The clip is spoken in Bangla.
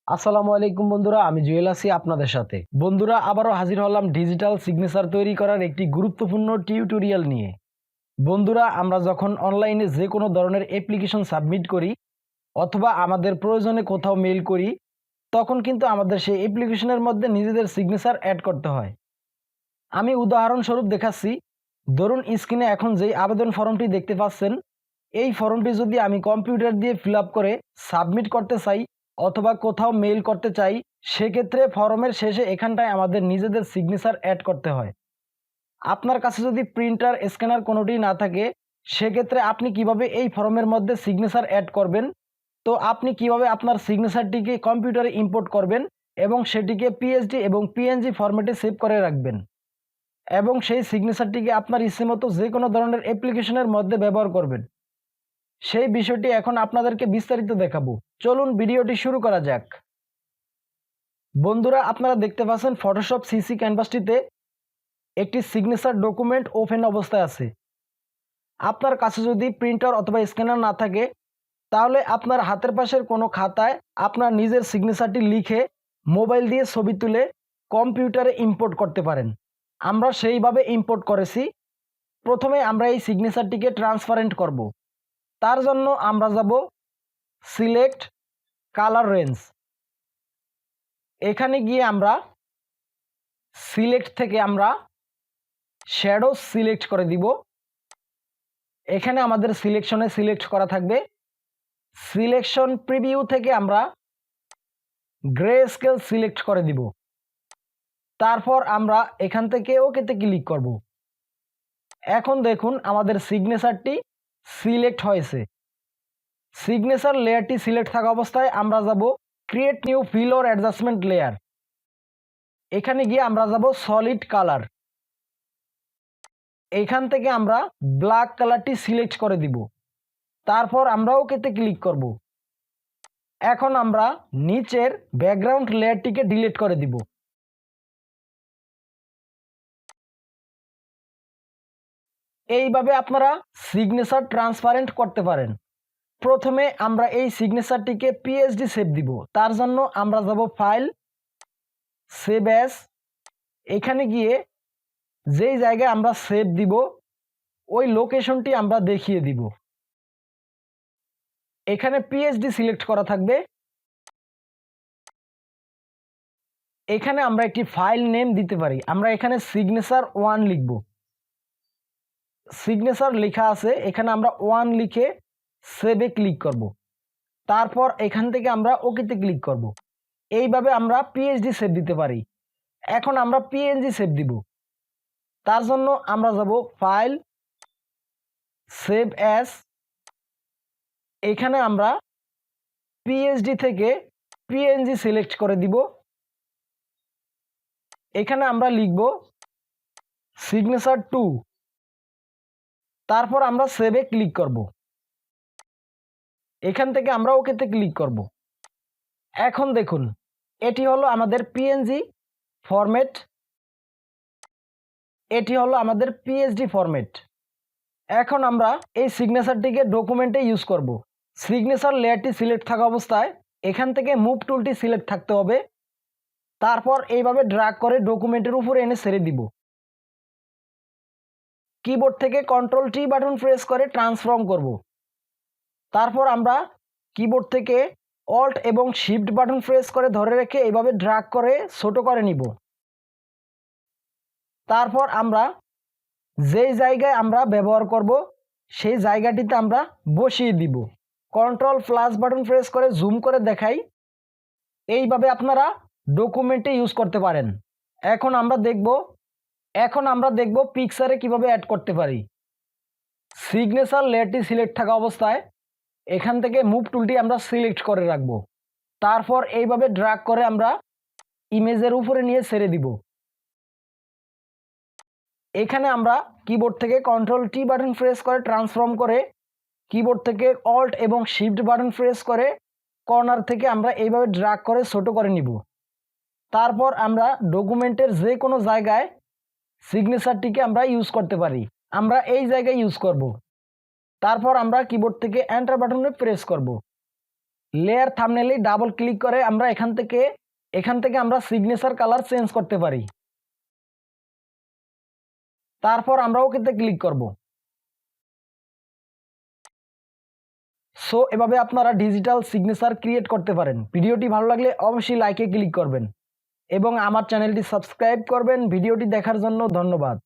আসসালামু আলাইকুম বন্ধুরা, আমি জুয়েল আছি আপনাদের সাথে। বন্ধুরা, আবারও হাজির হলাম ডিজিটাল সিগনেচার তৈরি করার একটি গুরুত্বপূর্ণ টিউটোরিয়াল নিয়ে। বন্ধুরা, আমরা যখন অনলাইনে যে কোনো ধরনের অ্যাপ্লিকেশন সাবমিট করি অথবা আমাদের প্রয়োজনে কোথাও মেইল করি, তখন কিন্তু আমাদের সেই অ্যাপ্লিকেশনের মধ্যে নিজেদের সিগনেচার অ্যাড করতে হয়। আমি উদাহরণস্বরূপ দেখাচ্ছি। ধরুন, স্ক্রিনে এখন যেই আবেদন ফর্মটি দেখতে পাচ্ছেন, এই ফর্মটি যদি আমি কম্পিউটার দিয়ে ফিল আপ করে সাবমিট করতে চাই অথবা কোথাও মেইল করতে চাই, সেক্ষেত্রে ফর্মের শেষে এখানটায় আমাদের নিজেদের সিগনেচার অ্যাড করতে হয়। আপনার কাছে যদি প্রিন্টার, স্ক্যানার কোনোটি না থাকে, সেক্ষেত্রে আপনি কিভাবে এই ফর্মের মধ্যে সিগনেচার অ্যাড করবেন, তো আপনি কিভাবে আপনার সিগনেচারটিকে কম্পিউটারে ইম্পোর্ট করবেন এবং সেটিকে পিএসডি এবং পিএনজি ফরম্যাটে সেভ করে রাখবেন এবং সেই সিগনেচারটিকে আপনার ইচ্ছেমতো যে কোনো ধরনের অ্যাপ্লিকেশনের মধ্যে ব্যবহার করবেন, সেই বিষয়টি এখন আপনাদেরকে বিস্তারিত দেখাবো। চলুন ভিডিওটি শুরু করা যাক। বন্ধুরা, আপনারা দেখতে পাচ্ছেন ফটোশপ সিসি ক্যানভাসটিতে একটি সিগনেচার ডকুমেন্ট ওপেন অবস্থায় আছে। আপনার কাছে যদি প্রিন্টার অথবা স্ক্যানার না থাকে, তাহলে আপনার হাতের পাশের কোনো খাতায় আপনার নিজের সিগনেচারটি লিখে মোবাইল দিয়ে ছবি তুলে কম্পিউটারে ইম্পোর্ট করতে পারেন। আমরা সেইভাবে ইম্পোর্ট করেছি। প্রথমে আমরা এই সিগনেচারটিকে ট্রান্সপারেন্ট করব। তার জন্য আমরা যাব সিলেক্ট কালার রেঞ্জ। এখানে গিয়ে আমরা সিলেক্ট থেকে আমরা শ্যাডো সিলেক্ট করে দিব। এখানে আমাদের সিলেকশনে সিলেক্ট করা থাকবে। সিলেকশন প্রিভিউ থেকে আমরা গ্রে স্কেল সিলেক্ট করে দিব। তারপর আমরা এখান থেকে ওকেতে ক্লিক করব। এখন দেখুন আমাদের সিগনেচারটি সিলেক্ট হয়েছে। সিগনেচার লেয়ারটি সিলেক্ট থাকা অবস্থায় আমরা যাব create new fill or adjustment layer. এখানে গিয়ে আমরা যাব সলিড কালার। এখান থেকে আমরা ব্ল্যাক কালারটি সিলেক্ট করে দিব। তারপর আমরা ওকেতে ক্লিক করব। এখন আমরা নিচের ব্যাকগ্রাউন্ড লেয়ারটিকে ডিলিট করে দিব। এইভাবে আপনারা সিগনেচার ট্রান্সপারেন্ট করতে পারেন। প্রথমে আমরা এই সিগনেচারটিকে পিএসডি সেভ দিব। তার জন্য আমরা যাব ফাইল, সেভ অ্যাজ। এখানে গিয়ে যেই জায়গায় আমরা সেভ দিব ওই লোকেশনটি আমরা দেখিয়ে দিব। এখানে পিএসডি সিলেক্ট করা থাকবে। এখানে আমরা একটি ফাইল নেম দিতে পারি। আমরা এখানে সিগনেচার 1 লিখব। সিগনেচার লেখা আছে, এখানে আমরা 1 লিখে সেভে ক্লিক করব। তারপর এখান থেকে আমরা ওকেতে ক্লিক করব। এইভাবে আমরা পিএসডি সেভ দিতে পারি। এখন আমরা পিএনজি সেভ দিব। তার জন্য আমরা যাব ফাইল, সেভ অ্যাজ। এখানে আমরা পিএসডি থেকে পিএনজি সিলেক্ট করে দিব। এখানে আমরা লিখব সিগনেচার 2। তারপর আমরা সেভে ক্লিক করব। এখান থেকে আমরা ওকেতে ক্লিক করব। এখন দেখুন, এটি হলো আমাদের পিএনজি ফরম্যাট, এটি হলো আমাদের পিএসডি ফরম্যাট। এখন আমরা এই সিগনেচারটিকে ডকুমেন্টে ইউজ করব। সিগনেচার লেয়ারটি সিলেক্ট থাকা অবস্থায় এখান থেকে মুভ টুলটি সিলেক্ট থাকতে হবে। তারপর এইভাবে ড্র্যাগ করে ডকুমেন্টের উপরে এনে ছেড়ে দিব। কিবোর্ড থেকে কন্ট্রোল টি বাটন প্রেস করে ট্রান্সফর্ম করব। তারপর আমরা কিবোর্ড থেকে অল্ট এবং শিফট বাটন প্রেস করে ধরে রেখে এইভাবে ড্র্যাগ করে ছোট করে নিব। তারপর আমরা যেই জায়গায় আমরা ব্যবহার করব সেই জায়গাটিতে আমরা বসিয়ে দিব। কন্ট্রোল প্লাস বাটন প্রেস করে জুম করে দেখাই। এইভাবে আপনারা ডকুমেন্টে ইউজ করতে পারেন। এখন আমরা দেখব পিকচারে কিভাবে অ্যাড করতে পারি। সিগনেচার লেয়ারটি সিলেক্ট থাকা অবস্থায় এখান থেকে মুভ টুলটি আমরা সিলেক্ট করে রাখব। তারপর এইভাবে ড্র্যাগ করে আমরা ইমেজের উপরে নিয়ে ছেড়ে দিব। এখানে আমরা কিবোর্ড থেকে কন্ট্রোল টি বাটন প্রেস করে ট্রান্সফর্ম করে কিবোর্ড থেকে অল্ট এবং শিফট বাটন প্রেস করে কর্নার থেকে আমরা এইভাবে ড্র্যাগ করে ছোট করে নিব। তারপর আমরা ডকুমেন্টের যে কোনো জায়গায় সিগনেচারটিকে আমরা ইউজ করতে পারি। আমরা এই জায়গায় ইউজ করব। তারপর আমরা কিবোর্ড থেকে এন্টার বাটনে প্রেস করব। লেয়ার থাম্বনেইলে ডাবল ক্লিক করে আমরা এখান থেকে আমরা সিগনেচার কালার চেঞ্জ করতে পারি। তারপর আমরা ওকেতে ক্লিক করব। সো এভাবে আপনারা ডিজিটাল সিগনেচার ক্রিয়েট করতে পারেন। ভিডিওটি ভালো লাগলে অবশ্যই লাইকে ক্লিক করবেন এবং আমার চ্যানেলটি সাবস্ক্রাইব করবেন। ভিডিওটি দেখার জন্য ধন্যবাদ।